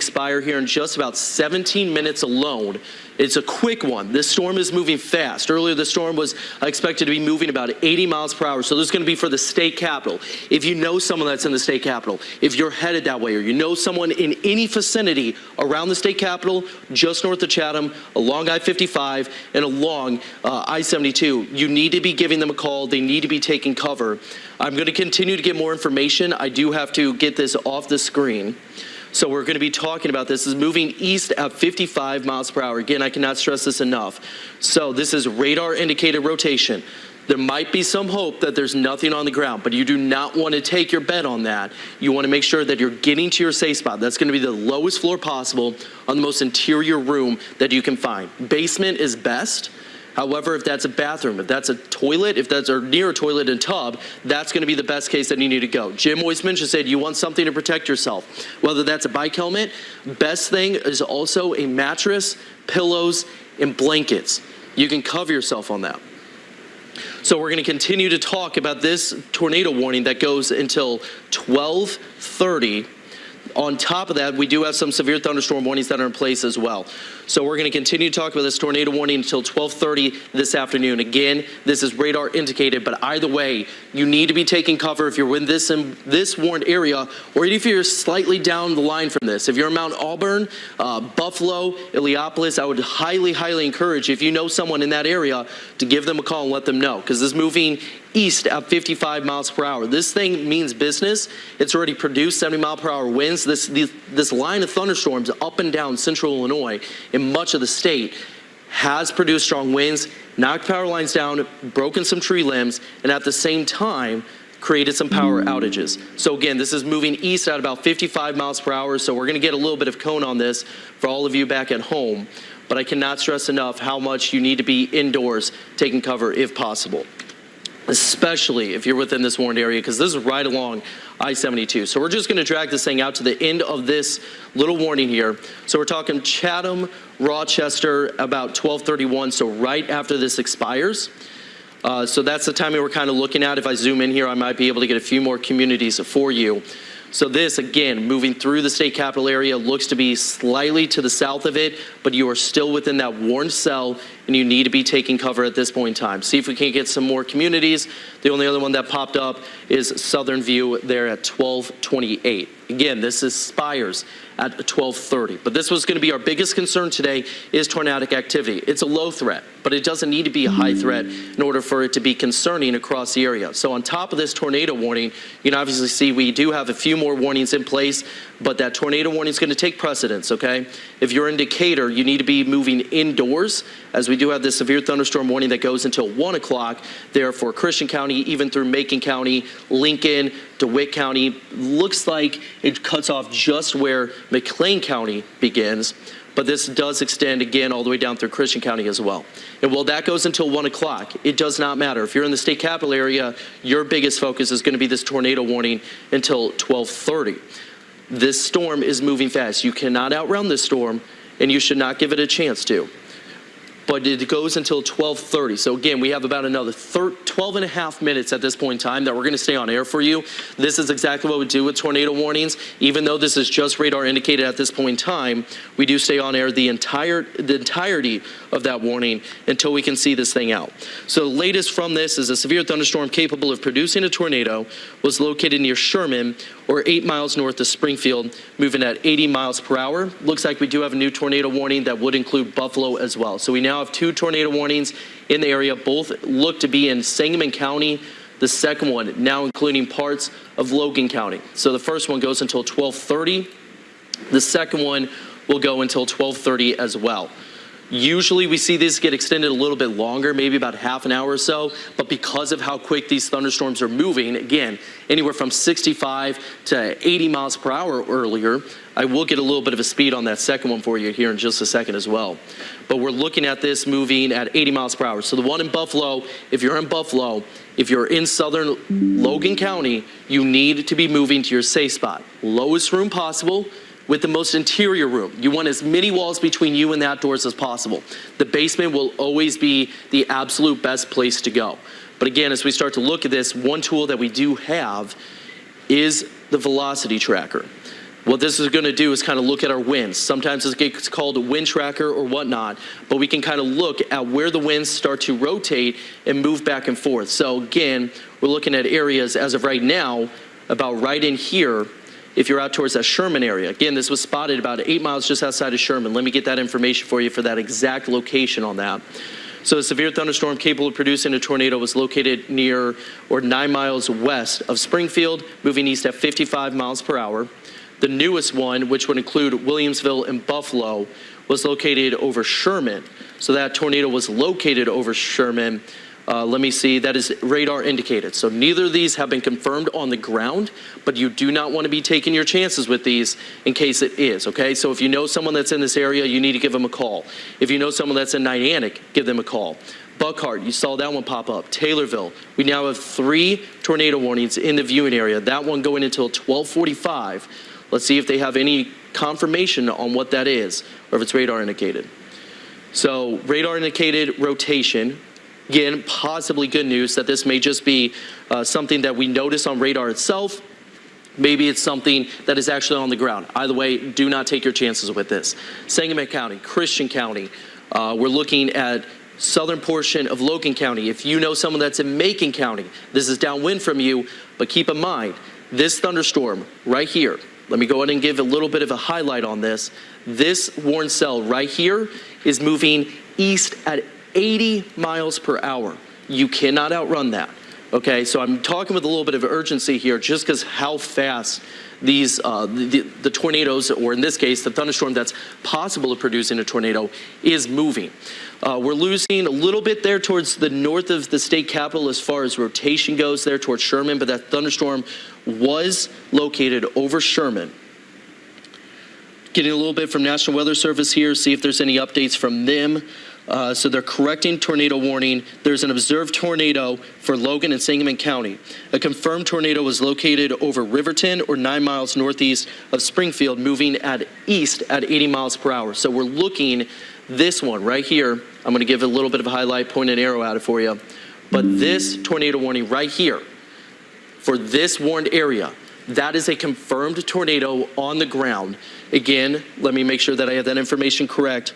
expire here in just about 17 minutes alone. It's a quick one. This storm is moving fast. Earlier, the storm was expected to be moving about 80 miles per hour. So this is going to be for the state capital. If you know someone that's in the state capital, if you're headed that way, or you know someone in any vicinity around the state capital, just north of Chatham, along I-55 and along I-72, you need to be giving them a call. They need to be taking cover. I'm going to continue to get more information. I do have to get this off the screen. So we're going to be talking about this. This is moving east at 55 miles per hour. Again, I cannot stress this enough. So this is radar indicated rotation. There might be some hope that there's nothing on the ground, but you do not want to take your bet on that. You want to make sure that you're getting to your safe spot. That's going to be the lowest floor possible on the most interior room that you can find. Basement is best. However, if that's a bathroom, if that's a toilet, if that's or near a toilet and tub, that's going to be the best case that you need to go. Jim Oisman just said you want something to protect yourself. Whether that's a bike helmet, best thing is also a mattress, pillows, and blankets. You can cover yourself on that. So we're going to continue to talk about this tornado warning that goes until 12:30. On top of that, we do have some severe thunderstorm warnings that are in place as well. So we're going to continue to talk about this tornado warning until 12:30 this afternoon. Again, this is radar indicated, but either way, you need to be taking cover if you're in this warned area, or even if you're slightly down the line from this. If you're in Mount Auburn, Buffalo, Illiopolis, I would highly, highly encourage, if you know someone in that area, to give them a call and let them know, because this is moving east at 55 miles per hour. This thing means business. It's already produced 70 mile per hour winds. This line of thunderstorms up and down central Illinois and much of the state has produced strong winds, knocked power lines down, broken some tree limbs, and at the same time created some power outages. So again, this is moving east at about 55 miles per hour, so we're going to get a little bit of cone on this for all of you back at home, but I cannot stress enough how much you need to be indoors taking cover if possible, especially if you're within this warned area, because this is right along I-72. So we're just going to drag this thing out to the end of this little warning here. So we're talking Chatham, Rochester, about 12:31, so right after this expires. So that's the timing we're kind of looking at. If I zoom in here, I might be able to get a few more communities for you. So this, again, moving through the state capital area, looks to be slightly to the south of it, but you are still within that warned cell, and you need to be taking cover at this point in time. See if we can get some more communities. The only other one that popped up is Southern View there at 12:28. Again, this is Spires at 12:30. But this was going to be our biggest concern today is tornadic activity. It's a low threat, but it doesn't need to be a high threat in order for it to be concerning across the area. So on top of this tornado warning, you can obviously see we do have a few more warnings in place, but that tornado warning is going to take precedence, okay? If you're in Decatur, you need to be moving indoors, as we do have this severe thunderstorm warning that goes until 1 o'clock there for Christian County, even through Macon County, Lincoln, DeWitt County. Looks like it cuts off just where McLean County begins, but this does extend again all the way down through Christian County as well. And while that goes until 1 o'clock, it does not matter. If you're in the state capital area, your biggest focus is going to be this tornado warning until 12:30. This storm is moving fast. You cannot outrun this storm, and you should not give it a chance to. But it goes until 12:30. So again, we have about another 12 and a half minutes at this point in time that we're going to stay on air for you. This is exactly what we do with tornado warnings. Even though this is just radar indicated at this point in time, we do stay on air the entirety of that warning until we can see this thing out. So the latest from this is a severe thunderstorm capable of producing a tornado was located near Sherman, or 8 miles north of Springfield, moving at 80 miles per hour. Looks like we do have a new tornado warning that would include Buffalo as well. So we now have 2 tornado warnings in the area. Both look to be in Sangamon County. The second one now including parts of Logan County. So the first one goes until 12:30. The second one will go until 12:30 as well. Usually we see these get extended a little bit longer, maybe about half an hour or so, but because of how quick these thunderstorms are moving, again, anywhere from 65 to 80 miles per hour earlier, I will get a little bit of a speed on that second one for you here in just a second as well. But we're looking at this moving at 80 miles per hour. So the one in Buffalo, if you're in Buffalo, if you're in southern Logan County, you need to be moving to your safe spot. Lowest room possible, with the most interior room. You want as many walls between you and the outdoors as possible. The basement will always be the absolute best place to go. But again, as we start to look at this, one tool that we do have is the velocity tracker. What this is going to do is kind of look at our winds. Sometimes it gets called a wind tracker or whatnot, but we can kind of look at where the winds start to rotate and move back and forth. So again, we're looking at areas as of right now, about right in here, if you're out towards that Sherman area. Again, this was spotted about 8 miles just outside of Sherman. Let me get that information for you for that exact location on that. So a severe thunderstorm capable of producing a tornado was located near or 9 miles west of Springfield, moving east at 55 miles per hour. The newest one, which would include Williamsville and Buffalo, was located over Sherman. So that tornado was located over Sherman. Let me see, that is radar indicated. So neither of these have been confirmed on the ground, but you do not want to be taking your chances with these in case it is, okay? So if you know someone that's in this area, you need to give them a call. If you know someone that's in Niantic, give them a call. Buckhart, you saw that one pop up. Taylorville, we now have 3 tornado warnings in the viewing area. That one going until 12:45. Let's see if they have any confirmation on what that is, or if it's radar indicated. So radar indicated rotation. Again, possibly good news that this may just be something that we notice on radar itself. Maybe it's something that is actually on the ground. Either way, do not take your chances with this. Sangamon County, Christian County. We're looking at southern portion of Logan County. If you know someone that's in Macon County, this is downwind from you, but keep in mind, this thunderstorm right here, let me go ahead and give a little bit of a highlight on this. This warn cell right here is moving east at 80 miles per hour. You cannot outrun that. Okay, so I'm talking with a little bit of urgency here just because how fast these, the tornadoes, or in this case, the thunderstorm that's possible of producing a tornado is moving. We're losing a little bit there towards the north of the state capitol as far as rotation goes there towards Sherman, but that thunderstorm was located over Sherman. Getting a little bit from National Weather Service here, see if there's any updates from them. So they're correcting tornado warning. There's an observed tornado for Logan and Sangamon County. A confirmed tornado was located over Riverton or 9 miles northeast of Springfield, moving east at 80 miles per hour. So we're looking, this one right here, I'm going to give a little bit of a highlight, point an arrow at it for you. But this tornado warning right here, for this warned area, that is a confirmed tornado on the ground. Again, let me make sure that I have that information correct.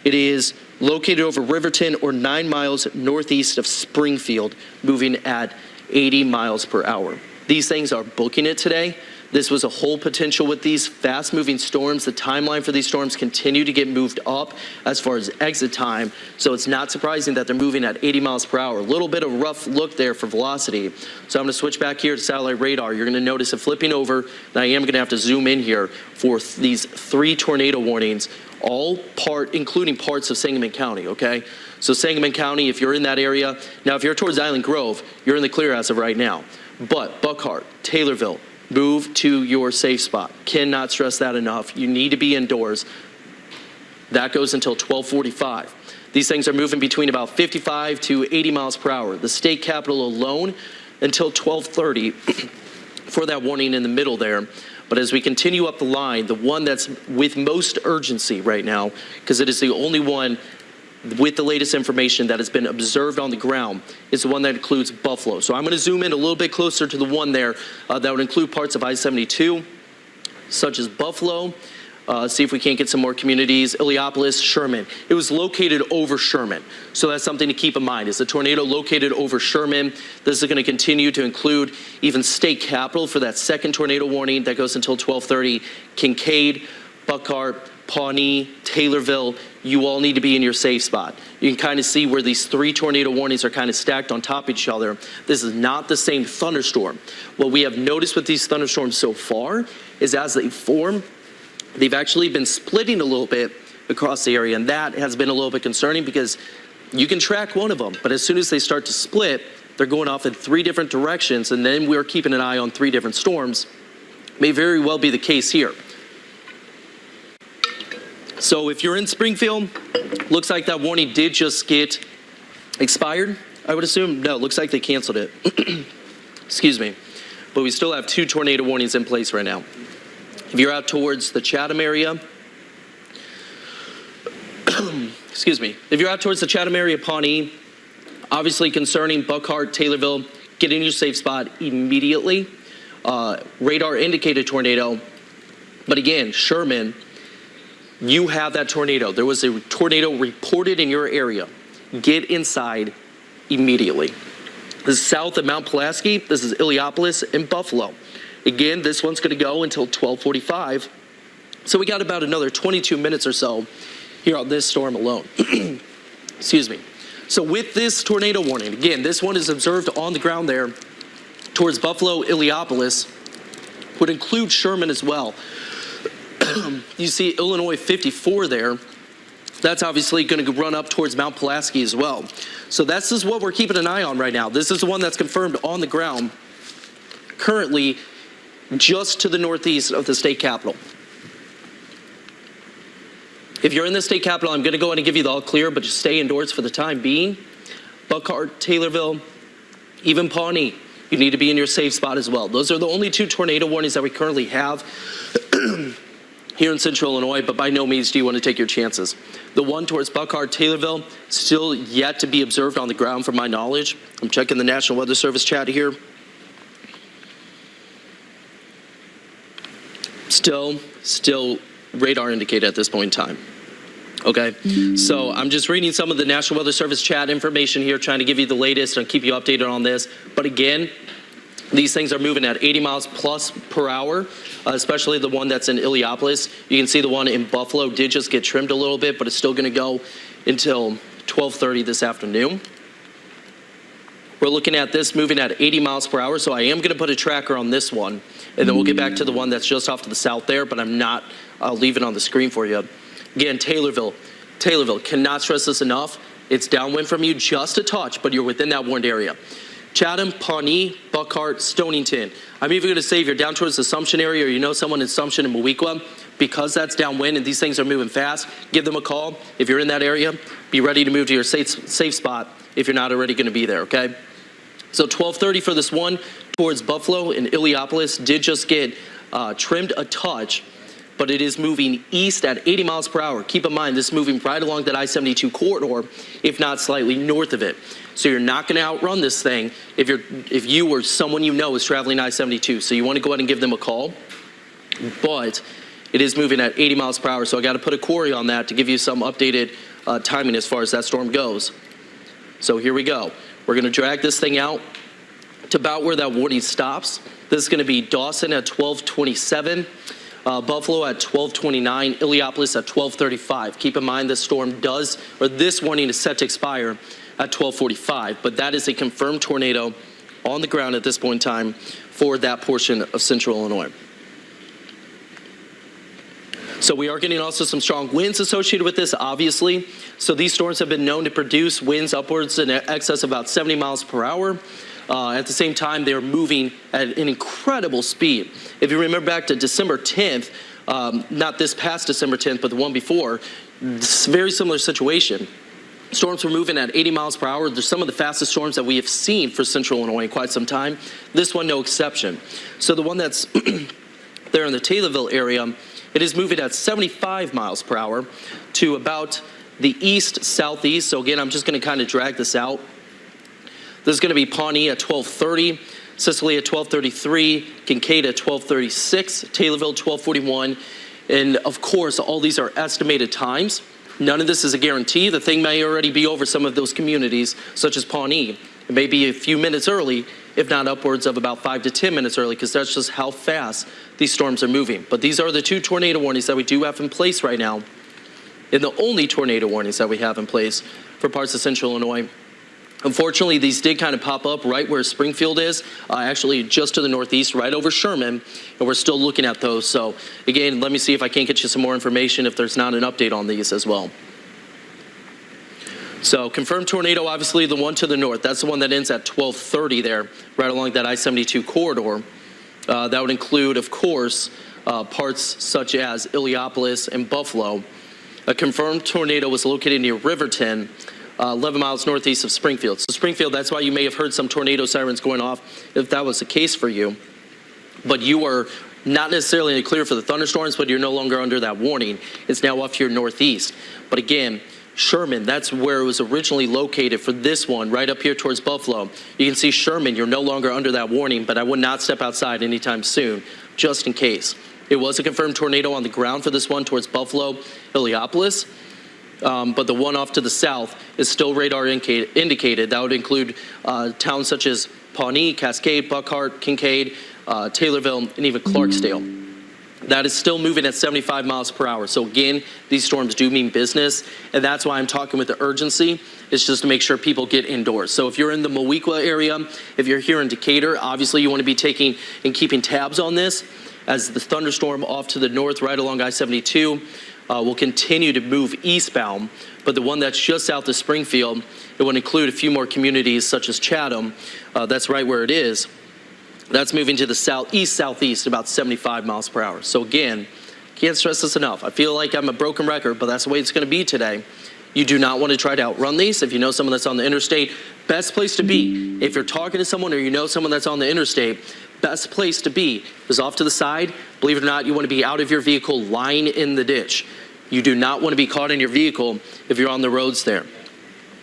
It is located over Riverton or 9 miles northeast of Springfield, moving at 80 miles per hour. These things are booking it today. This was a whole potential with these fast-moving storms. The timeline for these storms continue to get moved up as far as exit time, so it's not surprising that they're moving at 80 miles per hour. A little bit of rough look there for velocity. So I'm going to switch back here to satellite radar. You're going to notice it flipping over, and I am going to have to zoom in here for these 3 tornado warnings, including parts of Sangamon County, okay? So Sangamon County, if you're in that area, now if you're towards Island Grove, you're in the clear as of right now. But Buckhart, Taylorville, move to your safe spot. Cannot stress that enough. You need to be indoors. That goes until 12:45. These things are moving between about 55 to 80 miles per hour. The state capitol alone until 12:30 for that warning in the middle there. But as we continue up the line, the one that's with most urgency right now, because it is the only one with the latest information that has been observed on the ground, is the one that includes Buffalo. So I'm going to zoom in a little bit closer to the one there that would include parts of I-72, such as Buffalo. See if we can't get some more communities. Illiopolis, Sherman. It was located over Sherman. So that's something to keep in mind. Is the tornado located over Sherman? This is going to continue to include even state capitol for that second tornado warning that goes until 12:30. Kincaid, Buckhart, Pawnee, Taylorville, you all need to be in your safe spot. You can kind of see where these 3 tornado warnings are kind of stacked on top of each other. This is not the same thunderstorm. What we have noticed with these thunderstorms so far is as they form, they've actually been splitting a little bit across the area, and that has been a little bit concerning because you can track one of them, but as soon as they start to split, they're going off in 3 different directions, and then we're keeping an eye on 3 different storms. May very well be the case here. So if you're in Springfield, looks like that warning did just get expired, I would assume. No, looks like they canceled it. Excuse me. But we still have 2 tornado warnings in place right now. If you're out towards the Chatham area, excuse me. If you're out towards the Chatham area, Pawnee, obviously concerning Buckhart, Taylorville, get in your safe spot immediately. Radar indicated tornado. But again, Sherman, you have that tornado. There was a tornado reported in your area. Get inside immediately. This is south of Mount Pulaski. This is Illiopolis and Buffalo. Again, this one's going to go until 12:45. So we got about another 22 minutes or so here on this storm alone. Excuse me. So with this tornado warning, again, this one is observed on the ground there towards Buffalo, Illiopolis, would include Sherman as well. You see Illinois 54 there. That's obviously going to run up towards Mount Pulaski as well. So this is what we're keeping an eye on right now. This is the one that's confirmed on the ground currently just to the northeast of the state capitol. If you're in the state capitol, I'm going to go ahead and give you the all clear, but just stay indoors for the time being. Buckhart, Taylorville, even Pawnee, you need to be in your safe spot as well. Those are the only 2 tornado warnings that we currently have here in central Illinois, but by no means do you want to take your chances. The one towards Buckhart, Taylorville, still yet to be observed on the ground from my knowledge. I'm checking the National Weather Service chat here. Still radar indicated at this point in time. Okay, so I'm just reading some of the National Weather Service chat information here, trying to give you the latest and keep you updated on this. But again, these things are moving at 80 miles plus per hour, especially the one that's in Illiopolis. You can see the one in Buffalo did just get trimmed a little bit, but it's still going to go until 12:30 this afternoon. We're looking at this moving at 80 miles per hour, so I am going to put a tracker on this one, and then we'll get back to the one that's just off to the south there, but I'm not. I'll leave it on the screen for you. Again, Taylorville, cannot stress this enough. It's downwind from you just a touch, but you're within that warned area. Chatham, Pawnee, Buckhart, Stonington. I'm even going to say if you're down towards the Assumption area or you know someone in Assumption and Moweaqua, because that's downwind and these things are moving fast, give them a call. If you're in that area, be ready to move to your safe spot if you're not already going to be there, okay? So 12:30 for this one towards Buffalo and Illiopolis did just get trimmed a touch, but it is moving east at 80 miles per hour. Keep in mind, this is moving right along that I-72 corridor, if not slightly north of it. So you're not going to outrun this thing if you or someone you know is traveling I-72. So you want to go ahead and give them a call, but it is moving at 80 miles per hour. So I got to put a query on that to give you some updated timing as far as that storm goes. So here we go. We're going to drag this thing out to about where that warning stops. This is going to be Dawson at 12:27. Buffalo at 12:29, Illiopolis at 12:35. Keep in mind this warning is set to expire at 12:45, but that is a confirmed tornado on the ground at this point in time for that portion of central Illinois. So we are getting also some strong winds associated with this, obviously. So these storms have been known to produce winds upwards in excess of about 70 miles per hour. At the same time, they're moving at an incredible speed. If you remember back to December 10th, not this past December 10th, but the one before, very similar situation. Storms were moving at 80 miles per hour. They're some of the fastest storms that we have seen for central Illinois in quite some time. This one, no exception. So the one that's there in the Taylorville area, it is moving at 75 miles per hour to about the east-southeast. So again, I'm just going to kind of drag this out. This is going to be Pawnee at 12:30, Sicily at 12:33, Kincaid at 12:36, Taylorville 12:41, and of course, all these are estimated times. None of this is a guarantee. The thing may already be over some of those communities, such as Pawnee. It may be a few minutes early, if not upwards of about 5 to 10 minutes early, because that's just how fast these storms are moving. But these are the 2 tornado warnings that we do have in place right now, and the only tornado warnings that we have in place for parts of central Illinois. Unfortunately, these did kind of pop up right where Springfield is, actually just to the northeast, right over Sherman, and we're still looking at those. So again, let me see if I can't get you some more information if there's not an update on these as well. So confirmed tornado, obviously the one to the north. That's the one that ends at 12:30 there, right along that I-72 corridor. That would include, of course, parts such as Illiopolis and Buffalo. A confirmed tornado was located near Riverton, 11 miles northeast of Springfield. So Springfield, that's why you may have heard some tornado sirens going off if that was the case for you. But you are not necessarily in the clear for the thunderstorms, but you're no longer under that warning. It's now off to your northeast. But again, Sherman, that's where it was originally located for this one, right up here towards Buffalo. You can see Sherman, you're no longer under that warning, but I would not step outside anytime soon, just in case. It was a confirmed tornado on the ground for this one towards Buffalo, Heliopolis. But the one off to the south is still radar indicated. That would include towns such as Pawnee, Cascade, Buckhart, Kincaid, Taylorville, and even Clarksdale. That is still moving at 75 miles per hour. So again, these storms do mean business, and that's why I'm talking with the urgency. It's just to make sure people get indoors. So if you're in the Moweaqua area, if you're here in Decatur, obviously you want to be taking and keeping tabs on this, as the thunderstorm off to the north right along I-72 will continue to move eastbound. But the one that's just south of Springfield, it would include a few more communities such as Chatham. That's right where it is. That's moving to the southeast about 75 miles per hour. So again, can't stress this enough. I feel like I'm a broken record, but that's the way it's going to be today. You do not want to try to outrun these. If you know someone that's on the interstate, best place to be. If you're talking to someone or you know someone that's on the interstate, best place to be is off to the side. Believe it or not, you want to be out of your vehicle, lying in the ditch. You do not want to be caught in your vehicle if you're on the roads there.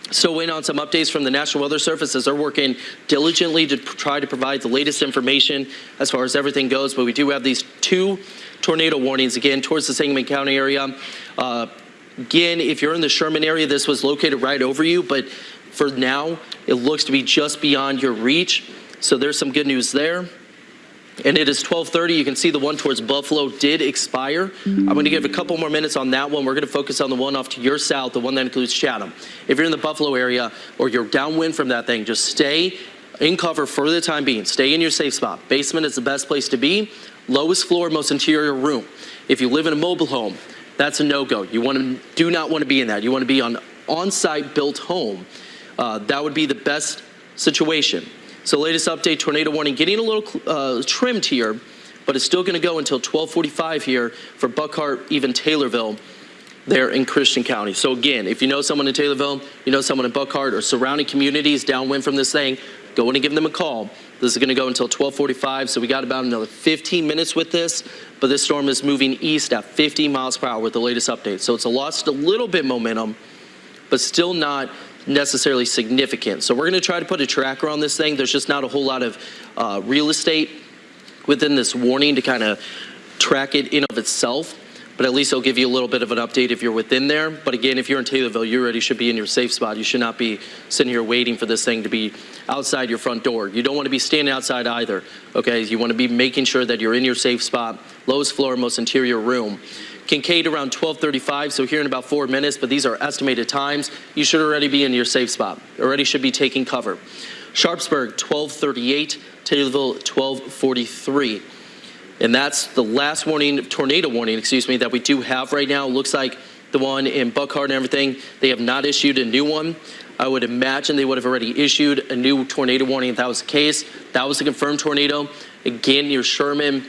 Still waiting on some updates from the National Weather Service as they're working diligently to try to provide the latest information as far as everything goes. But we do have these 2 tornado warnings again towards the Sangamon County area. Again, if you're in the Sherman area, this was located right over you, but for now, it looks to be just beyond your reach. So there's some good news there. And it is 12:30. You can see the one towards Buffalo did expire. I'm going to give a couple more minutes on that one. We're going to focus on the one off to your south, the one that includes Chatham. If you're in the Buffalo area or you're downwind from that thing, just stay in cover for the time being. Stay in your safe spot. Basement is the best place to be. Lowest floor, most interior room. If you live in a mobile home, that's a no-go. You do not want to be in that. You want to be on-site built home. That would be the best situation. So latest update, tornado warning, getting a little trimmed here, but it's still going to go until 12:45 here for Buckhart, even Taylorville, there in Christian County. So again, if you know someone in Taylorville, you know someone in Buckhart or surrounding communities downwind from this thing, go in and give them a call. This is going to go until 12:45, so we got about another 15 minutes with this, but this storm is moving east at 50 miles per hour with the latest update. So it's lost a little bit momentum, but still not necessarily significant. So we're going to try to put a tracker on this thing. There's just not a whole lot of real estate within this warning to kind of track it in of itself, but at least it'll give you a little bit of an update if you're within there. But again, if you're in Taylorville, you already should be in your safe spot. You should not be sitting here waiting for this thing to be outside your front door. You don't want to be standing outside either, okay? You want to be making sure that you're in your safe spot, lowest floor, most interior room. Kincaid around 12:35, so here in about 4 minutes, but these are estimated times. You should already be in your safe spot. Already should be taking cover. Sharpsburg, 12:38, Taylorville, 12:43. And that's the last tornado warning, that we do have right now. Looks like the one in Buckhart and everything, they have not issued a new one. I would imagine they would have already issued a new tornado warning if that was the case. That was a confirmed tornado. Again, your Sherman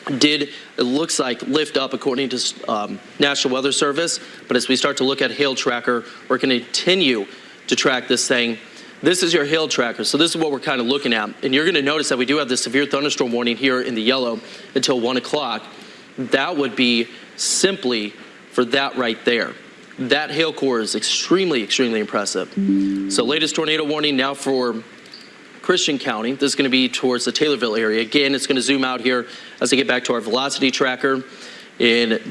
it looks like lift up according to National Weather Service. But as we start to look at hail tracker, we're going to continue to track this thing. This is your hail tracker. So this is what we're kind of looking at. And you're going to notice that we do have the severe thunderstorm warning here in the yellow until 1 o'clock. That would be simply for that right there. That hail core is extremely, extremely impressive. So latest tornado warning now for Christian County. This is going to be towards the Taylorville area. Again, it's going to zoom out here as I get back to our velocity tracker and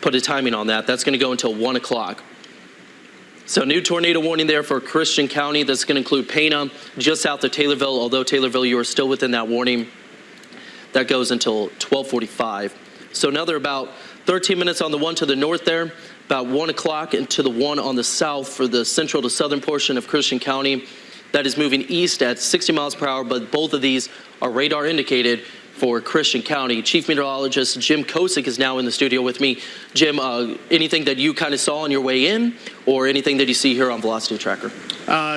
put a timing on that. That's going to go until 1 o'clock. So new tornado warning there for Christian County. That's going to include Pana, just south of Taylorville. Although Taylorville, you are still within that warning. That goes until 12:45. So another about 13 minutes on the one to the north there. About 1 o'clock into the one on the south for the central to southern portion of Christian County. That is moving east at 60 miles per hour, but both of these are radar indicated for Christian County. Chief Meteorologist Jim Kosick is now in the studio with me. Jim, anything that you kind of saw on your way in or anything that you see here on Velocity Tracker?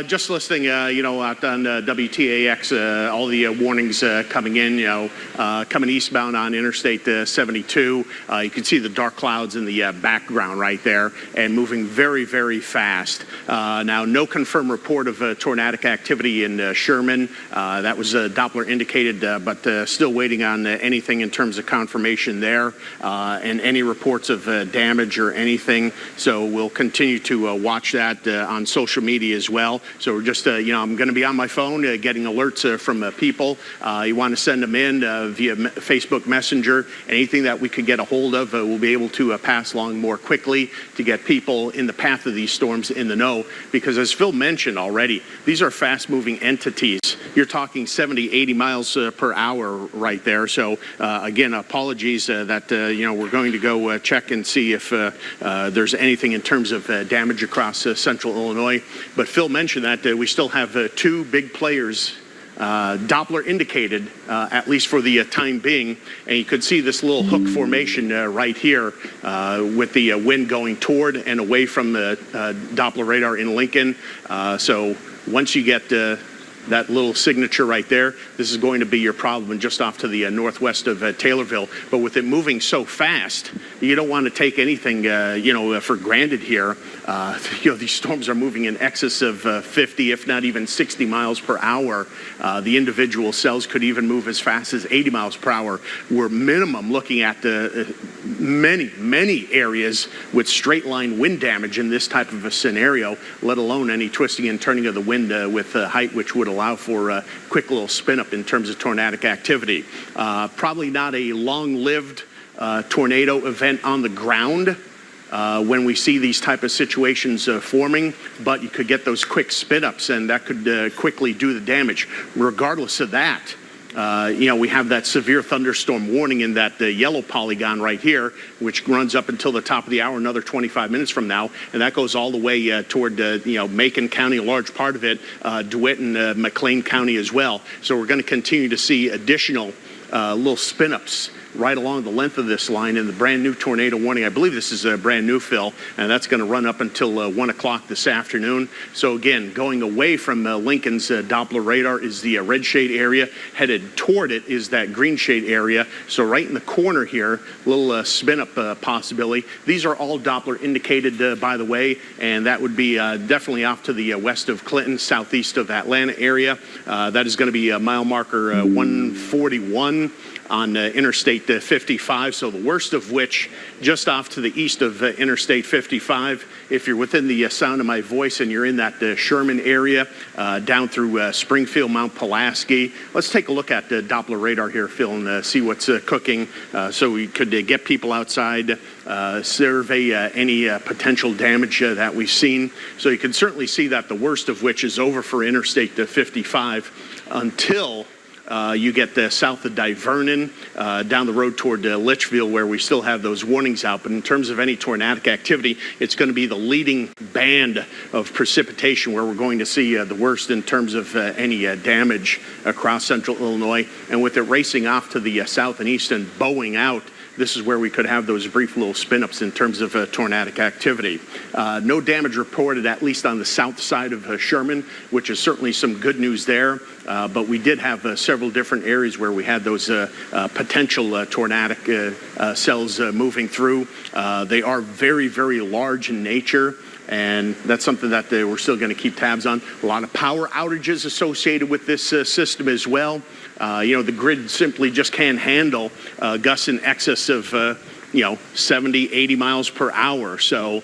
Just listening, out on WTAX, all the warnings coming in, coming eastbound on Interstate 72. You can see the dark clouds in the background right there and moving very, very fast. Now, no confirmed report of tornadic activity in Sherman. That was Doppler indicated, but still waiting on anything in terms of confirmation there and any reports of damage or anything. So we'll continue to to watch that on social media as well. So we're just, I'm going to be on my phone getting alerts from people. You want to send them in via Facebook Messenger. Anything that we could get a hold of, we'll be able to pass along more quickly to get people in the path of these storms in the know. Because as Phil mentioned already, these are fast-moving entities. You're talking 70, 80 miles per hour right there. So again, apologies that we're going to go check and see if there's anything in terms of damage across central Illinois. But Phil mentioned that we still have two big players Doppler indicated, at least for the time being, and you could see this little hook formation right here with the wind going toward and away from the Doppler radar in Lincoln. So once you get that little signature right there, this is going to be your problem just off to the northwest of Taylorville. But with it moving so fast, you don't want to take anything, for granted here. These storms are moving in excess of 50, if not even 60 miles per hour. The individual cells could even move as fast as 80 miles per hour. We're minimum looking at many areas with straight line wind damage in this type of a scenario, let alone any twisting and turning of the wind with height, which would allow for a quick little spin up in terms of tornadic activity. Probably not a long-lived tornado event on the ground when we see these type of situations forming, but you could get those quick spin ups and that could quickly do the damage. Regardless of that, we have that severe thunderstorm warning in that yellow polygon right here, which runs up until the top of the hour, another 25 minutes from now, and that goes all the way toward Macon County, a large part of it, DeWitt and McLean County as well. So we're going to continue to see additional little spin-ups right along the length of this line in the brand new tornado warning. I believe this is a brand new, Phil, and that's going to run up until 1 o'clock this afternoon. So again, going away from Lincoln's Doppler radar is the red shade area. Headed toward it is that green shade area. So right in the corner here, little spin up possibility. These are all Doppler indicated, by the way, and that would be definitely off to the west of Clinton, southeast of Atlanta area. That is going to be mile marker 141. On Interstate 55, so the worst of which just off to the east of Interstate 55. If you're within the sound of my voice and you're in that Sherman area, down through Springfield, Mount Pulaski, let's take a look at the Doppler radar here, Phil, and see what's cooking so we could get people outside, survey any potential damage that we've seen. So you can certainly see that the worst of which is over for Interstate 55 until you get south of Divernon, down the road toward Litchfield, where we still have those warnings out. But in terms of any tornadic activity, it's going to be the leading band of precipitation where we're going to see the worst in terms of any damage across central Illinois. And with it racing off to the south and east and bowing out, this is where we could have those brief little spin-ups in terms of tornadic activity. No damage reported, at least on the south side of Sherman, which is certainly some good news there. But we did have several different areas where we had those potential tornadic cells moving through. They are very, very large in nature. And that's something that we're still going to keep tabs on. A lot of power outages associated with this system as well. The grid simply just can't handle gusts in excess of, 70, 80 miles per hour. So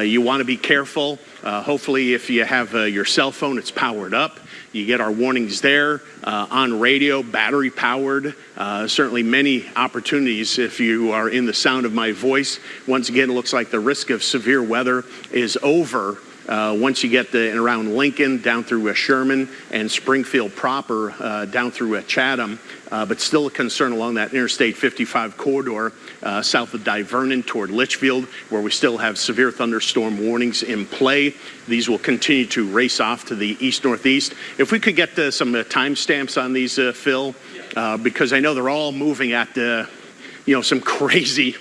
you want to be careful. Hopefully, if you have your cell phone, it's powered up. You get our warnings there on radio, battery powered. Certainly many opportunities if you are in the sound of my voice. Once again, it looks like the risk of severe weather is over once you get around Lincoln, down through Sherman, and Springfield proper, down through Chatham. But still a concern along that Interstate 55 corridor south of Divernon toward Litchfield, where we still have severe thunderstorm warnings in play. These will continue to race off to the east-northeast. If we could get some timestamps on these, Phil, because I know they're all moving at some crazy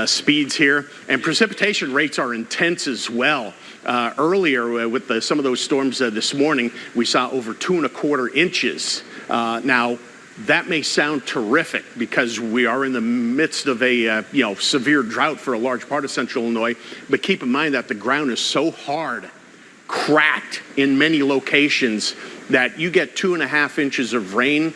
speeds here, and precipitation rates are intense as well. Earlier with some of those storms this morning, we saw over 2¼ inches. Now, that may sound terrific because we are in the midst of a severe drought for a large part of central Illinois, but keep in mind that the ground is so hard, cracked in many locations, that you get 2½ inches of rain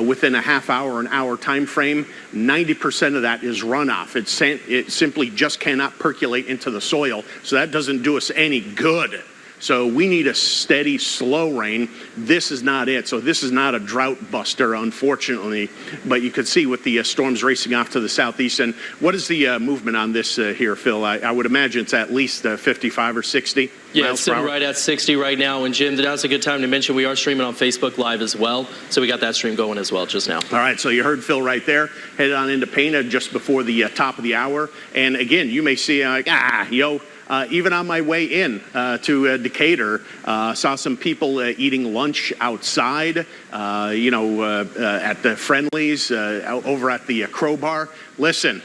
within a half hour, an hour time frame, 90% of that is runoff. It simply just cannot percolate into the soil, so that doesn't do us any good. So we need a steady, slow rain. This is not it. So this is not a drought buster, unfortunately. But you could see with the storms racing off to the southeast. And what is the movement on this here, Phil? I would imagine it's at least 55 or 60 Yeah, miles it's per sitting hour. right at 60 right now. And Jim, now's a good time to mention we are streaming on Facebook Live as well. So we got that stream going as well just now. All right, so you heard Phil right there. Headed on into Pana just before the top of the hour. And again, you may see even on my way in to Decatur, saw some people eating lunch outside, at the Friendlies, over at the Crowbar. Listen,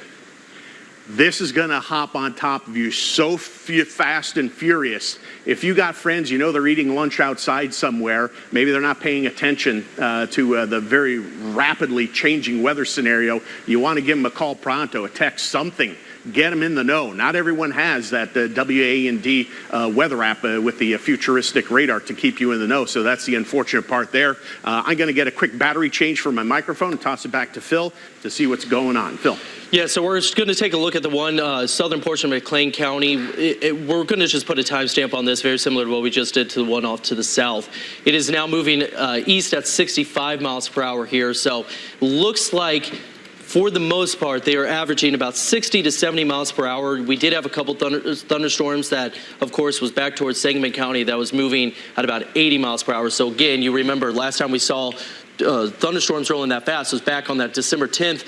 this is going to hop on top of you so fast and furious. If you got friends, you know they're eating lunch outside somewhere, maybe they're not paying attention to the very rapidly changing weather scenario, you want to give them a call pronto, a text, something. Get them in the know. Not everyone has that WA&D weather app with the futuristic radar to keep you in the know. So that's the unfortunate part there. I'm going to get a quick battery change for my microphone and toss it back to Phil to see what's going on. Phil. Yeah, so we're going to take a look at the one southern portion of McLean County. We're going to just put a timestamp on this, very similar to what we just did to the one off to the south. It is now moving east at 65 miles per hour here. So looks like, for the most part, they are averaging about 60 to 70 miles per hour. We did have a couple thunderstorms that, of course, was back towards Sangamon County that was moving at about 80 miles per hour. So again, you remember last time we saw thunderstorms rolling that fast was back on that December 10th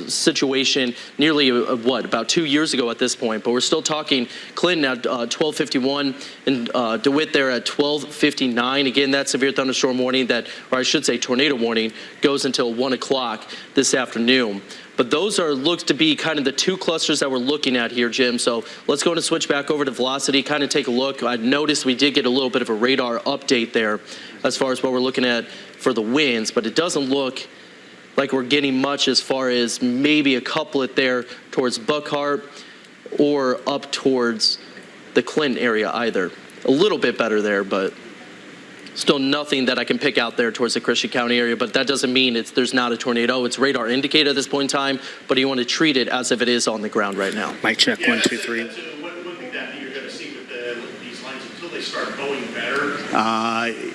situation nearly, about 2 years ago at this point. But we're still talking Clinton at 12:51 and DeWitt there at 12:59. Again, that severe thunderstorm warning or I should say tornado warning, goes until 1 o'clock this afternoon. But those looks to be kind of the two clusters that we're looking at here, Jim. So let's go and switch back over to velocity, kind of take a look. I noticed we did get a little bit of a radar update there as far as what we're looking at for the winds, but it doesn't look like we're getting much as far as maybe a couplet there towards Buckhart or up towards the Clinton area either. A little bit better there, but still nothing that I can pick out there towards the Christian County area, but that doesn't mean there's not a tornado. It's radar indicated at this point in time, but you want to treat it as if it is on the ground right now. Mic check, 1, 2, 3. One thing that you're going to see with these lines until they start going better,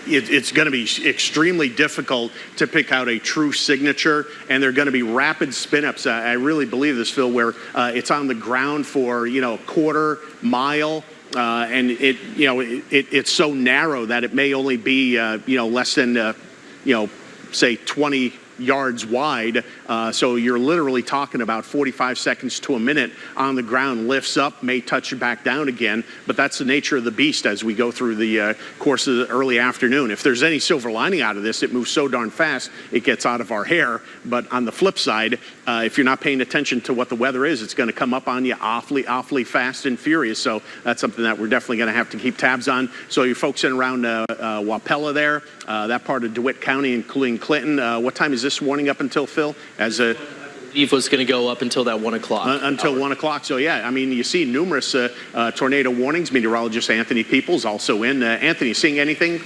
it's going to be extremely difficult to pick out a true signature, and they're going to be rapid spin-ups. I really believe this, Phil, where it's on the ground for a quarter mile. And it's so narrow that it may only be less than say 20 yards wide. So you're literally talking about 45 seconds to a minute on the ground, lifts up, may touch it back down again. But that's the nature of the beast as we go through the course of the early afternoon. If there's any silver lining out of this, it moves so darn fast, it gets out of our hair. But on the flip side, if you're not paying attention to what the weather is, it's going to come up on you awfully fast and furious. So that's something that we're definitely going to have to keep tabs on. So you folks in around Wapella there, that part of DeWitt County, including Clinton, what time is this warning up until, Phil? As a Eve was going to go up until that 1 o'clock. Until 1 o'clock. So, yeah, I mean, you see numerous tornado warnings. Meteorologist Anthony Peoples also in. Anthony, seeing anything?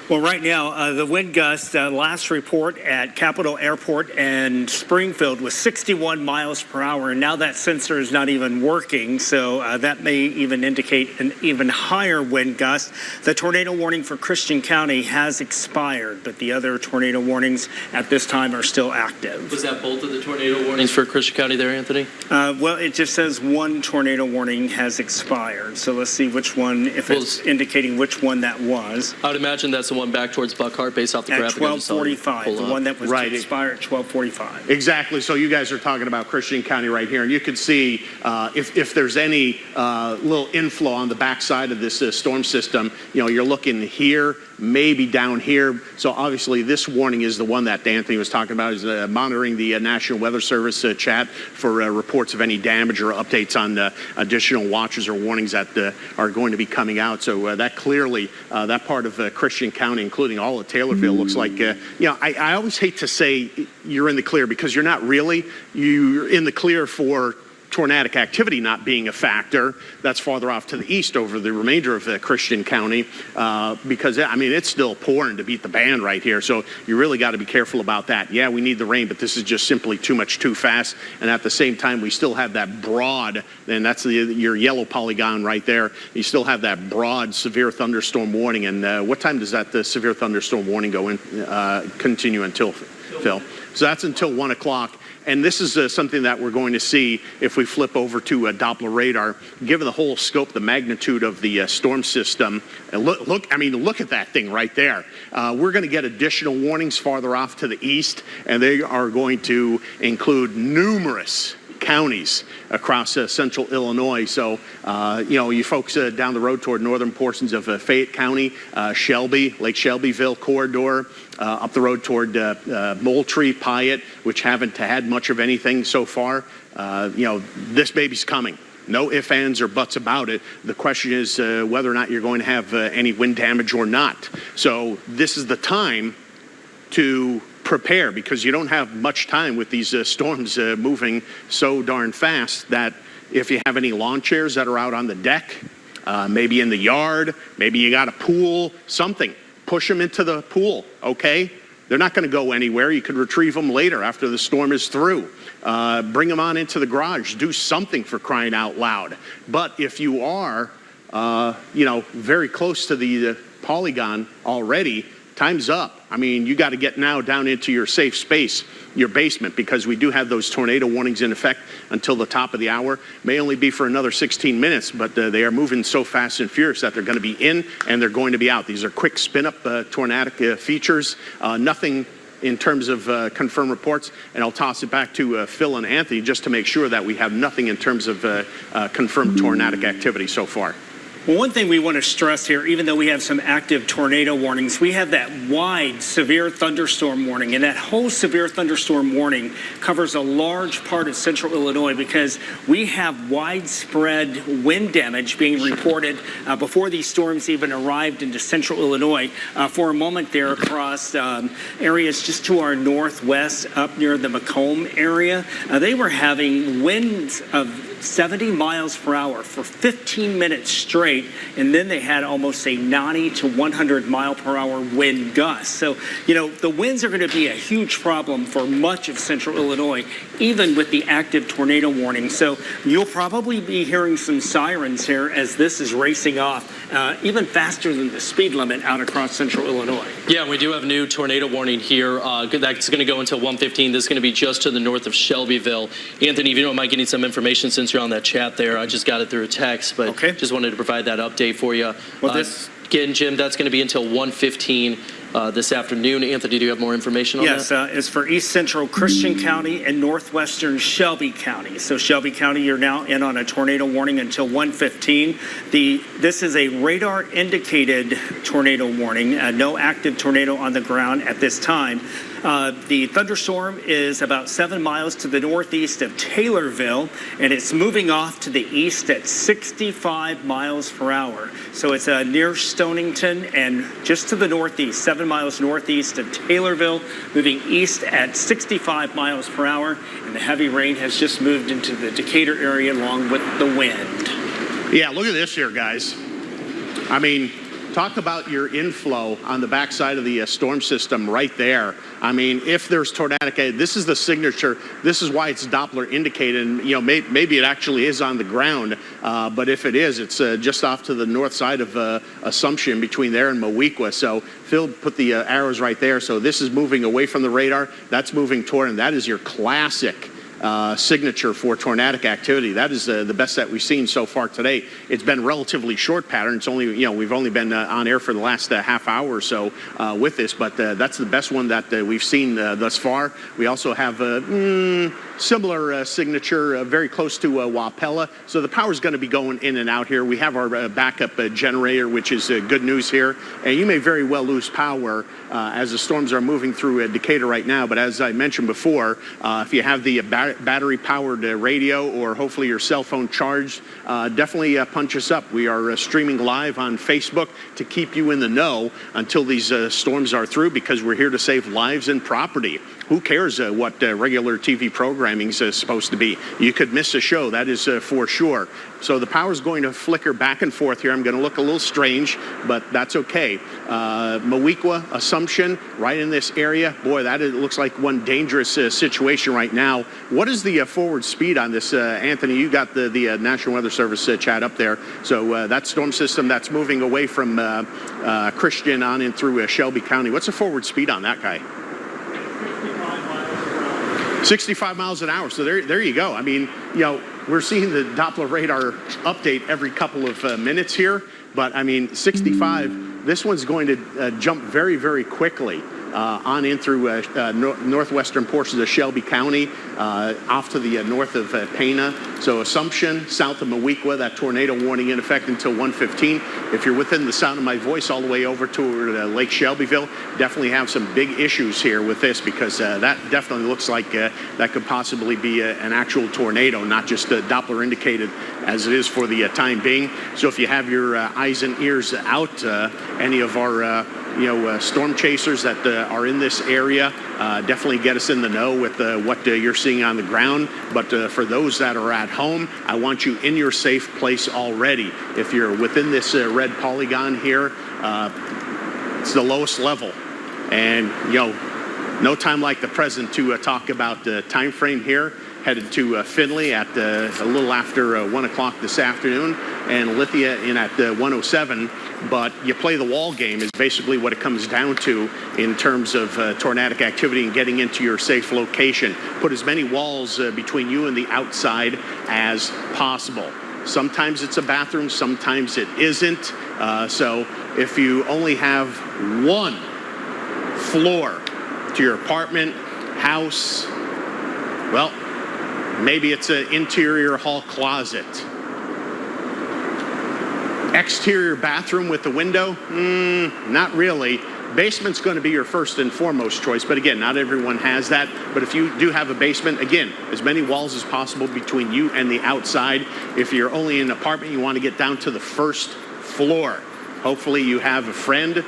Well, right now, the wind gust, last report at Capitol Airport and Springfield was 61 miles per hour, and now that sensor is not even working, so that may even indicate an even higher wind gust. The tornado warning for Christian County has expired, but the other tornado warnings at this time are still active. Was that both of the tornado warnings for Christian County there, Anthony? Well, it just says one tornado warning has expired, so let's see which one, if it's indicating which one that was. I would imagine that's the one back towards Buckhart based off the At graphic. 12:45, the one that was to expire at 12:45. Exactly. So you guys are talking about Christian County right here, and you can see if there's any little inflow on the backside of this storm system, you're looking here, maybe down here. So obviously this warning is the one that Anthony was talking about, is monitoring the National Weather Service chat for reports of any damage or updates on additional watches or warnings that are going to be coming out. So that clearly, that part of Christian County, including all of Taylorville, looks like, I always hate to say you're in the clear because you're not really. You're in the clear for tornadic activity not being a factor, that's farther off to the east over the remainder of Christian County, because, I mean, it's still pouring to beat the band right here. So you really got to be careful about that. Yeah, we need the rain, but this is just simply too much too fast. And at the same time, we still have that broad, and that's your yellow polygon right there. You still have that broad severe thunderstorm warning. And what time does that severe thunderstorm warning go in, continue until, Phil? So that's until 1 o'clock. And this is something that we're going to see if we flip over to Doppler radar. Given the whole scope, the magnitude of the storm system, and look at that thing right there. We're going to get additional warnings farther off to the east, and they are going to include numerous counties across central Illinois. So, you folks down the road toward northern portions of Fayette County, Shelby, Lake Shelbyville corridor, up the road toward Moultrie, Piatt, which haven't had much of anything so far. This baby's coming. No ifs, ands, or buts about it. The question is whether or not you're going to have any wind damage or not. So this is the time to prepare, because you don't have much time with these storms moving so darn fast that if you have any lawn chairs that are out on the deck, maybe in the yard, maybe you got a pool, something, push them into the pool, okay? They're not going to go anywhere. You could retrieve them later after the storm is through. Bring them on into the garage. Do something, for crying out loud. But if you are, very close to the polygon already, time's up. I mean, you got to get now down into your safe space, your basement, because we do have those tornado warnings in effect until the top of the hour. May only be for another 16 minutes, but they are moving so fast and furious that they're going to be in and they're going to be out. These are quick spin-up tornadic features. Nothing in terms of confirmed reports, and I'll toss it back to Phil and Anthony just to make sure that we have nothing in terms of confirmed tornadic activity so far. Well, one thing we want to stress here, even though we have some active tornado warnings, we have that wide severe thunderstorm warning, and that whole severe thunderstorm warning covers a large part of central Illinois because we have widespread wind damage being reported before these storms even arrived into central Illinois. For a moment there across areas just to our northwest up near the Macomb area, they were having winds of 70 miles per hour for 15 minutes straight, and then they had almost a 90 to 100 mile per hour wind gust. So, the winds are going to be a huge problem for much of central Illinois, even with the active tornado warning. So you'll probably be hearing some sirens here as this is racing off, even faster than the speed limit out across central Illinois. Yeah, we do have a new tornado warning here. That's going to go until 1:15. This is going to be just to the north of Shelbyville. Anthony, if you don't mind getting some information since you're on that chat there, I just got it through a text, but just wanted to provide that update for you. Well, again, Jim, that's going to be until 1:15 this afternoon. Anthony, do you have more information on that? Yes, it's for East Central Christian County and Northwestern Shelby County. So Shelby County, you're now in on a tornado warning until 1:15. This is a radar indicated tornado warning. No active tornado on the ground at this time. The thunderstorm is about 7 miles to the northeast of Taylorville, and it's moving off to the east at 65 miles per hour. So it's near Stonington and just to the northeast, 7 miles northeast of Taylorville, moving east at 65 miles per hour. And the heavy rain has just moved into the Decatur area along with the wind. Yeah, look at this here, guys. I mean, talk about your inflow on the backside of the storm system right there. I mean, if there's tornadic, this is the signature. This is why it's Doppler indicated. And, maybe it actually is on the ground. But if it is, it's just off to the north side of Assumption between there and Moweaqua. So Phil put the arrows right there. So this is moving away from the radar. That's moving toward, and that is your classic signature for tornadic activity. That is the best that we've seen so far today. It's been relatively short pattern. It's only, we've only been on air for the last half hour or so with this, but that's the best one that we've seen thus far. We also have a similar signature very close to Wapella. So the power is going to be going in and out here. We have our backup generator, which is good news here. And you may very well lose power as the storms are moving through Decatur right now. But as I mentioned before, if you have the battery-powered radio or hopefully your cell phone charged, definitely punch us up. We are streaming live on Facebook to keep you in the know until these storms are through, because we're here to save lives and property. who cares what regular TV programming is supposed to be? You could miss a show, that is for sure. So the power is going to flicker back and forth here. I'm going to look a little strange, but that's okay. Moweaqua, Assumption, right in this area. Boy, looks like one dangerous situation right now. What is the forward speed on this? Anthony, you got the National Weather Service chat up there. So that storm system that's moving away from Christian on in through Shelby County. What's the forward speed on that guy? 65 miles an hour. So there you go. I mean, we're seeing the Doppler radar update every couple of minutes here. But, I mean, 65, this one's going to jump very, very quickly on in through northwestern portions of Shelby County, off to the north of Pana. So Assumption, south of Moweaqua, that tornado warning in effect until 1:15. If you're within the sound of my voice all the way over to Lake Shelbyville, definitely have some big issues here with this, because that definitely looks like that could possibly be an actual tornado, not just Doppler indicated as it is for the time being. So if you have your eyes and ears out, any of our storm chasers that are in this area, definitely get us in the know with what you're seeing on the ground. But for those that are at home, I want you in your safe place already. If you're within this red polygon here, it's the lowest level. And, no time like the present to talk about the time frame here. Headed to Findlay at a little after 1 o'clock this afternoon, and Lithia in at 1:07. But you play the wall game is basically what it comes down to in terms of tornadic activity and getting into your safe location. Put as many walls between you and the outside as possible. Sometimes it's a bathroom, sometimes it isn't. So if you only have one floor to your apartment, house, well, maybe it's an interior hall closet. Exterior bathroom with the window? Not really. Basement's going to be your first and foremost choice. But again, not everyone has that. But if you do have a basement, again, as many walls as possible between you and the outside. If you're only in an apartment, you want to get down to the first floor. Hopefully you have a friend,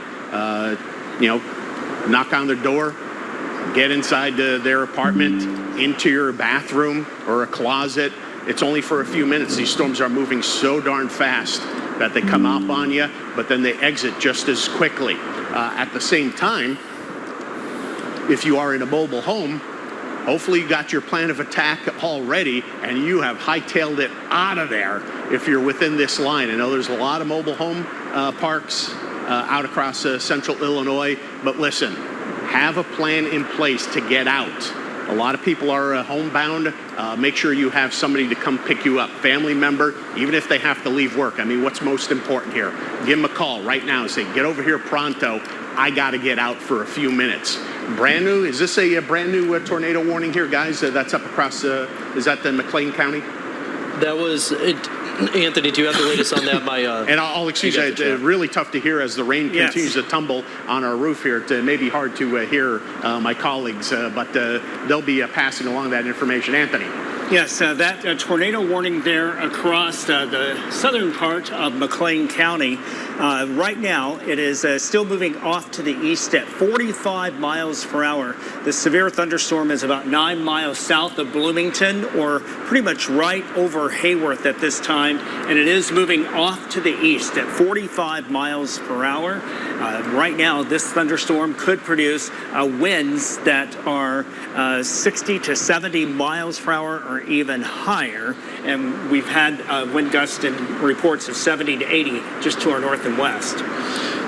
knock on their door, get inside their apartment, into your bathroom or a closet. It's only for a few minutes. These storms are moving so darn fast that they come up on you, but then they exit just as quickly. At the same time, if you are in a mobile home, hopefully you got your plan of attack already and you have hightailed it out of there if you're within this line. I know there's a lot of mobile home parks out across central Illinois, but listen, have a plan in place to get out. A lot of people are homebound. Make sure you have somebody to come pick you up, family member, even if they have to leave work. I mean, what's most important here? Give them a call right now and say, get over here pronto. I got to get out for a few minutes. Brand new, is this a brand new tornado warning here, guys? That's up across, is that the McLean County? That was it. Anthony, do you have the latest on that? And I'll excuse you, it's really tough to hear as the rain continues to tumble on our roof here. It may be hard to hear my colleagues, but they'll be passing along that information. Anthony. Yes, that tornado warning there across the southern part of McLean County. Right now, it is still moving off to the east at 45 miles per hour. The severe thunderstorm is about 9 miles south of Bloomington, or pretty much right over Hayworth at this time, and it is moving off to the east at 45 miles per hour. Right now, this thunderstorm could produce winds that are 60 to 70 miles per hour or even higher, and we've had wind gusts and reports of 70 to 80 just to our north and west.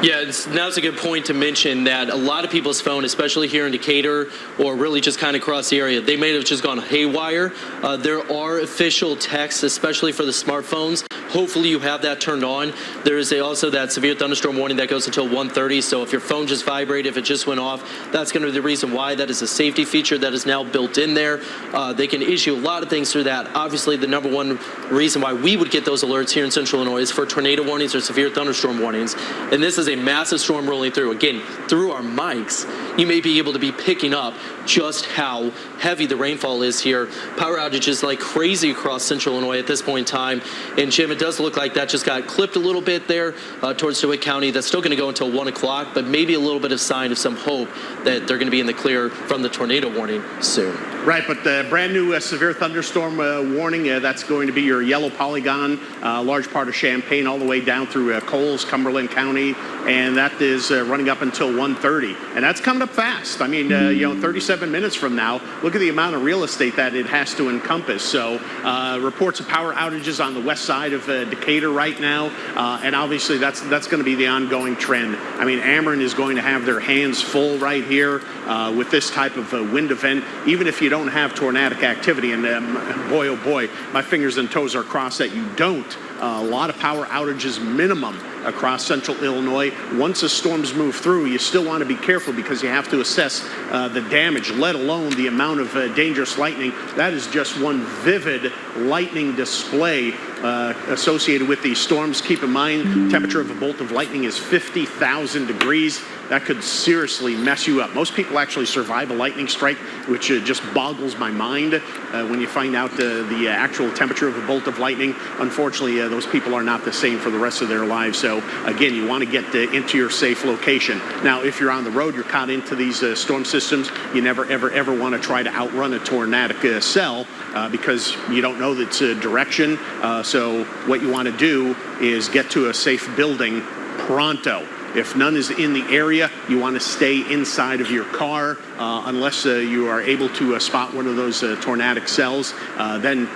Yeah, now's a good point to mention that a lot of people's phone, especially here in Decatur or really just kind of across the area, they may have just gone haywire. There are official texts, especially for the smartphones. Hopefully you have that turned on. There is also that severe thunderstorm warning that goes until 1:30. So if your phone just vibrated, if it just went off, that's going to be the reason why. That is a safety feature that is now built in there. They can issue a lot of things through that. Obviously, the number one reason why we would get those alerts here in Central Illinois is for tornado warnings or severe thunderstorm warnings. And this is a massive storm rolling through. Again, through our mics, you may be able to be picking up just how heavy the rainfall is here. Power outages like crazy across Central Illinois at this point in time. And Jim, it does look like that just got clipped a little bit there towards DeWitt County. That's still going to go until 1 o'clock, but maybe a little bit of sign of some hope that they're going to be in the clear from the tornado warning soon. Right, but the brand new severe thunderstorm warning, that's going to be your yellow polygon, large part of Champaign all the way down through Coles, Cumberland County, and that is running up until 1:30. And that's coming up fast. I mean, 37 minutes from now, look at the amount of real estate that it has to encompass. So reports of power outages on the west side of Decatur right now, and obviously that's going to be the ongoing trend. I mean, Ameren is going to have their hands full right here with this type of wind event, even if you don't have tornadic activity. And boy, oh boy, my fingers and toes are crossed that you don't. A lot of power outages minimum across central Illinois. Once the storms move through, you still want to be careful because you have to assess the damage, let alone the amount of dangerous lightning. That is just one vivid lightning display associated with these storms. Keep in mind, temperature of a bolt of lightning is 50,000 degrees. That could seriously mess you up. Most people actually survive a lightning strike, which just boggles my mind when you find out the actual temperature of a bolt of lightning. Unfortunately, those people are not the same for the rest of their lives. So again, you want to get into your safe location. Now, if you're on the road, you're caught into these storm systems, you never, ever, ever want to try to outrun a tornadic cell because you don't know its direction. So what you want to do is get to a safe building pronto. If none is in the area, you want to stay inside of your car unless you are able to spot one of those tornadic cells. Then,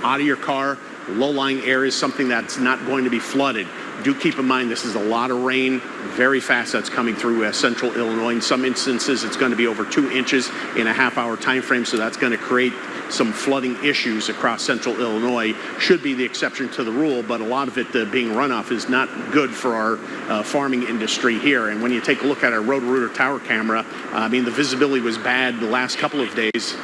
out of your car, low-lying areas, something that's not going to be flooded. Do keep in mind this is a lot of rain, very fast that's coming through central Illinois. In some instances, it's going to be over 2 inches in a half-hour time frame, so that's going to create some flooding issues across central Illinois. Should be the exception to the rule, but a lot of it being runoff is not good for our farming industry here. And when you take a look at our Roto-Rooter tower camera, I mean, the visibility was bad the last couple of days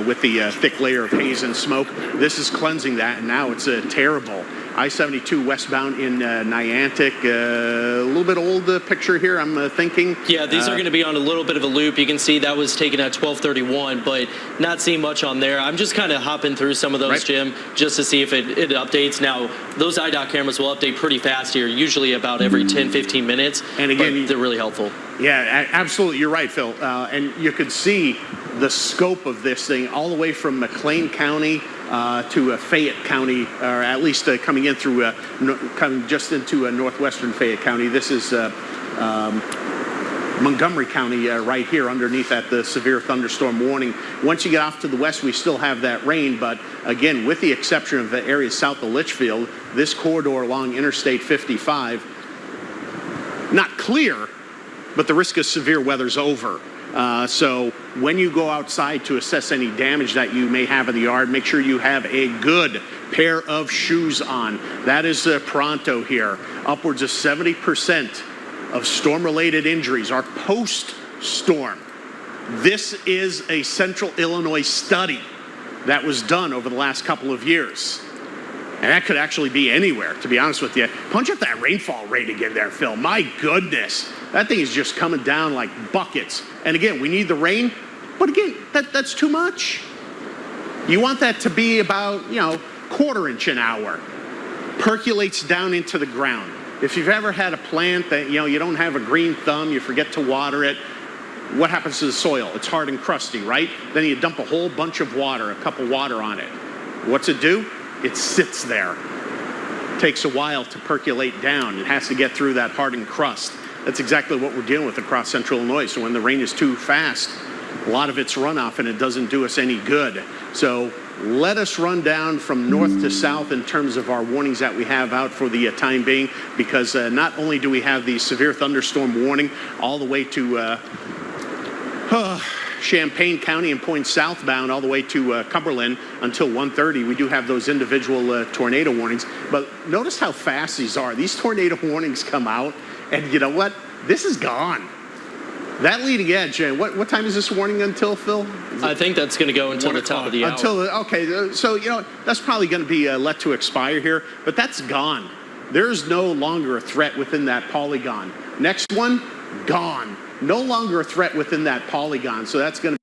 with the thick layer of haze and smoke. This is cleansing that, and now it's terrible. I-72 westbound in Niantic. A little bit old picture here, I'm thinking. Yeah, these are going to be on a little bit of a loop. You can see that was taken at 12:31, but not seeing much on there. I'm just kind of hopping through some of those, right, Jim, just to see if it updates. Now, those IDOT cameras will update pretty fast here, usually about every 10, 15 minutes. And again, they're really helpful. Yeah, absolutely. You're right, Phil. And you could see the scope of this thing all the way from McLean County to Fayette County, or at least coming in through, coming just into northwestern Fayette County. This is Montgomery County right here underneath that the severe thunderstorm warning. Once you get off to the west, we still have that rain, but again, with the exception of the areas south of Litchfield, this corridor along Interstate 55, not clear, but the risk of severe weather's over. So when you go outside to assess any damage that you may have in the yard, make sure you have a good pair of shoes on. That is pronto here. Upwards of 70% of storm-related injuries are post-storm. This is a Central Illinois study that was done over the last couple of years. And that could actually be anywhere, to be honest with you. Punch up that rainfall rate again there, Phil. My goodness. That thing is just coming down like buckets. And again, we need the rain, but again, that's too much. You want that to be about, quarter inch an hour. Percolates down into the ground. If you've ever had a plant that, you don't have a green thumb, you forget to water it, what happens to the soil? It's hard and crusty, right? Then you dump a whole bunch of water, a cup of water on it. What's it do? It sits there. It takes a while to percolate down. It has to get through that hardened crust. That's exactly what we're dealing with across central Illinois. So when the rain is too fast, a lot of it's runoff and it doesn't do us any good. So let us run down from north to south in terms of our warnings that we have out for the time being, because not only do we have the severe thunderstorm warning all the way to Champaign County and points southbound all the way to Cumberland until 1:30. We do have those individual tornado warnings, but notice how fast these are. These tornado warnings come out, and you know what? This is gone. That leading edge, what time is this warning until, Phil? I think that's going to go until the top of the hour. Okay, so that's probably going to be let to expire here, but that's gone. There's no longer a threat within that polygon. Next one, gone. No longer a threat within that polygon, so that's going to